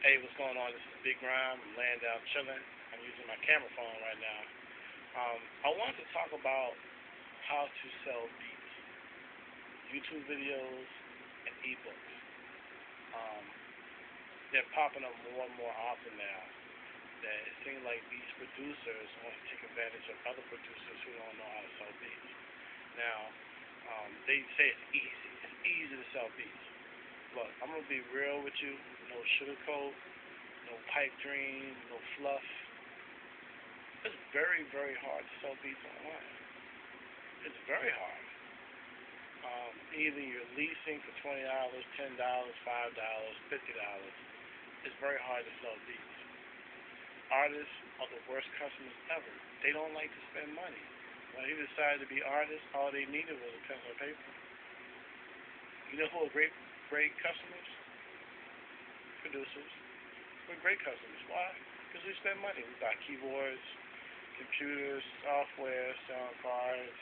Hey, what's going on? This is Big Grime. I'm laying down chilling. I'm using my camera phone right now. I wanted to talk about how to sell beats, YouTube videos, and ebooks. Um, they're popping up more and more often now. That it seems like these producers want to take advantage of other producers who don't know how to sell beats. Now, they say it's easy. It's easy to sell beats. Look, I'm gonna be real with you. No sugarcoat, no pipe dream, no fluff. It's very, very hard to sell beats online. It's very hard. Either you're leasing for $20, $10, $5, $50. It's very hard to sell beats. Artists are the worst customers ever. They don't like to spend money. When he decided to be artists, all they needed was a pencil and paper. You know who are great customers? Producers. We're great customers. Why? Because we spend money. We buy keyboards, computers, software, sound cards.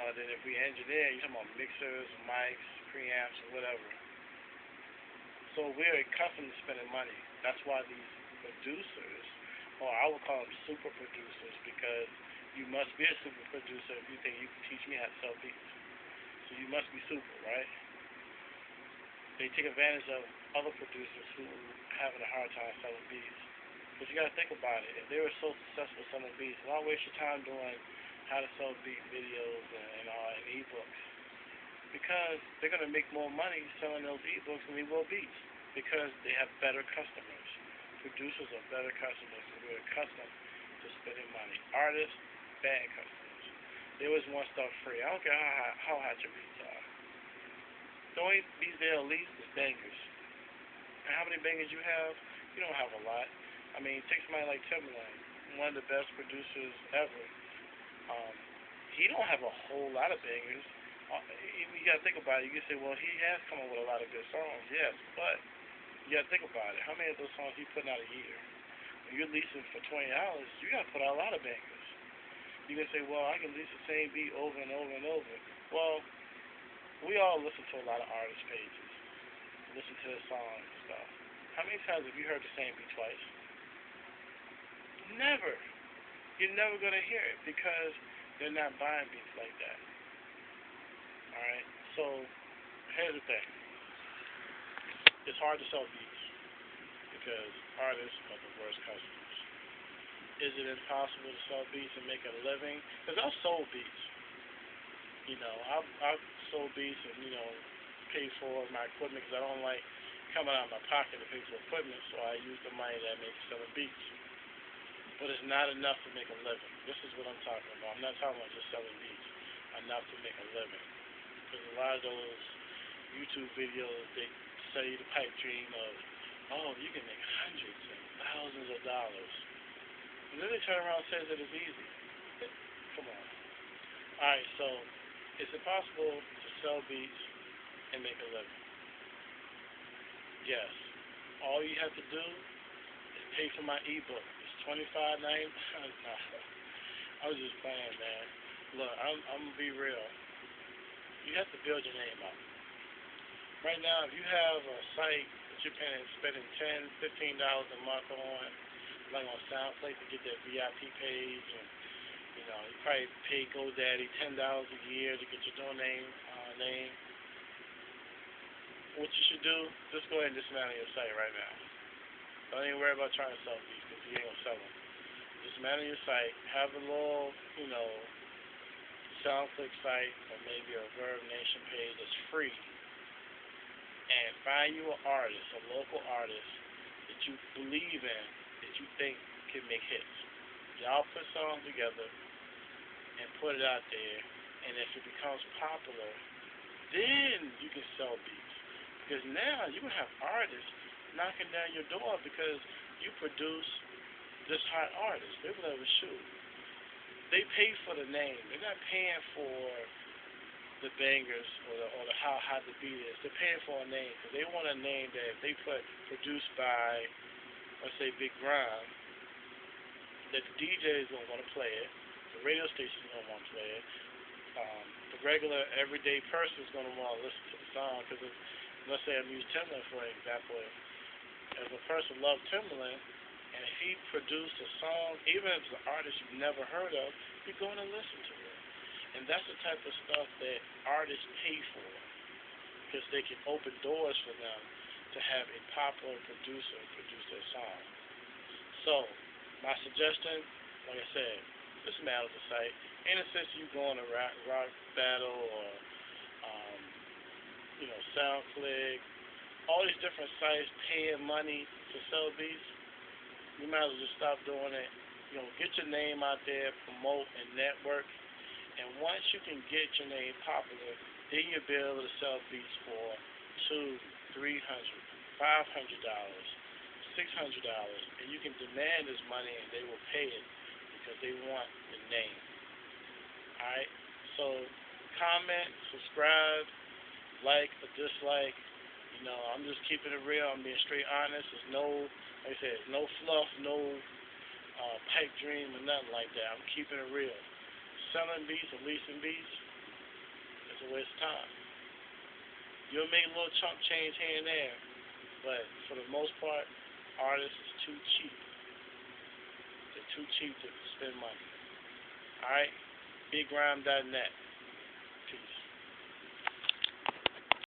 Then if we engineer, you're talking about mixers, mics, preamps, or whatever. So we're accustomed to spending money. That's why these producers, or I would call them super producers, because you must be a super producer if you think you can teach me how to sell beats. So you must be super, right? They take advantage of other producers who are having a hard time selling beats. But you got to think about it. If they were so successful selling beats, why waste your time doing how to sell beat videos and ebooks? Because they're going to make more money selling those ebooks than they will beats, because they have better customers. Producers are better customers, and we're accustomed to spending money. Artists, bad customers. They always want stuff free. I don't care how hot your beats are. The only beats they'll lease is bangers. And how many bangers you have? You don't have a lot. I mean, take somebody like Timberland, one of the best producers ever. He don't have a whole lot of bangers. You got to think about it. You can say, well, he has come up with a lot of good songs, yes, but you got to think about it. How many of those songs he putting out a year? When you're leasing for $20, you got to put out a lot of bangers. You can say, well, I can lease the same beat over and over and over. Well, we all listen to a lot of artist pages, listen to their songs and stuff. How many times have you heard the same beat twice? Never. You're never going to hear it because they're not buying beats like that. Alright? So, here's the thing. It's hard to sell beats because artists are the worst customers. Is it impossible to sell beats and make a living? Because I've sold beats. I've sold beats and, paid for my equipment because I don't like coming out of my pocket to pay for equipment, so I use the money that I make selling beats. But it's not enough to make a living. This is what I'm talking about. I'm not talking about just selling beats. Enough to make a living. Because a lot of those YouTube videos, they sell you the pipe dream of, oh, you can make hundreds and thousands of dollars. And then they turn around and say that it's easy. Come on. Alright, so is it possible to sell beats and make a living? Yes. All you have to do is pay for my ebook. $25.99. I was just playing, man. Look, I'm gonna be real. You have to build your name up. Right now, if you have a site that you're spending $10, $15 a month on, like on SoundCloud to get that VIP page, and you probably pay GoDaddy $10 a year to get your domain name. What you should do, just go ahead and dismantle your site right now. Don't even worry about trying to sell these because you ain't gonna sell them. Dismantle your site. Have a little, SoundClick site or maybe a Verb Nation page that's free. And find you an artist, a local artist that you believe in, that you think can make hits. Y'all put songs together and put it out there. And if it becomes popular, then you can sell beats. Because now you can have artists knocking down your door because you produce this hot artist. They're able to shoot. They pay for the name. They're not paying for the bangers or the how hot the beat is. They're paying for a name because they want a name that if they put produced by, let's say, Big Grime, that the DJ is gonna want to play it, the radio station is gonna want to play it, the regular everyday person is gonna want to listen to the song because let's say I'm using Timberland for example. If a person loves Timberland, and if he produced a song, even if it's an artist you've never heard of, you're going to listen to it. And that's the type of stuff that artists pay for, because they can open doors for them to have a popular producer produce their song. So, my suggestion, like I said, this matters the site. In a sense, you go on a rock battle or, SoundClick, all these different sites paying money to sell beats. You might as well just stop doing it. Get your name out there, promote and network. And once you can get your name popular, then you'll be able to sell beats for $200, $300, $500, $600, and you can demand this money and they will pay it because they want the name. Alright? So comment, subscribe, like or dislike. I'm just keeping it real. I'm being straight honest. There's no, like I said, no fluff, no pipe dream or nothing like that. I'm keeping it real. Selling beats or leasing beats is a waste of time. You'll make a little chunk change here and there, but for the most part, artists is too cheap. They're too cheap to spend money. Alright? BigGrime.net.